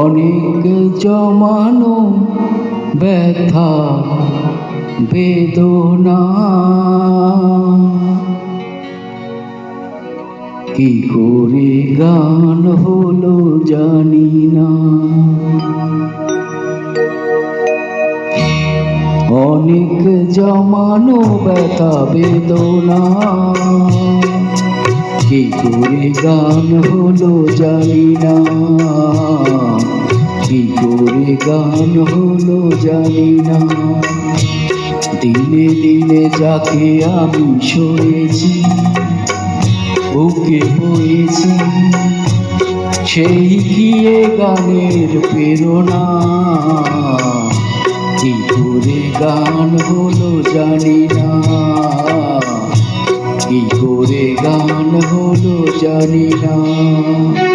অনেক জমানো ব্যথা বেদনা কি করে গান হলো জানি না। অনেক জমানো ব্যথা বেদনা কি করে গান হলো জানি না, কি করে গান হলো জানি না। দিনে দিনে যাকে আমি সয়েছি বুকে বয়েছি, সেই গিয়ে গানের প্রেরণা কি করে গান হলো জানি না, কি করে গান হলো জানি না।